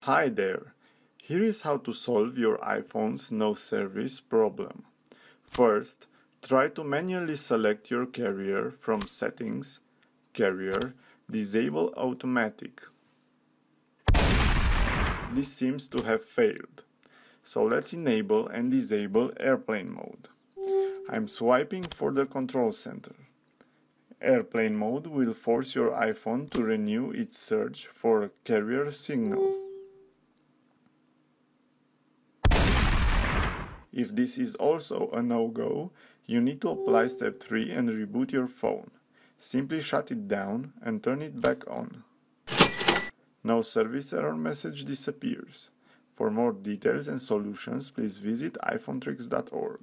Hi there! Here is how to solve your iPhone's no service problem. First, try to manually select your carrier from Settings, Carrier, Disable Automatic. This seems to have failed. So let's enable and disable Airplane Mode. I'm swiping for the control center. Airplane Mode will force your iPhone to renew its search for a carrier signal. If this is also a no-go, you need to apply step 3 and reboot your phone. Simply shut it down and turn it back on. No service error message disappears. For more details and solutions, please visit iPhoneTricks.org.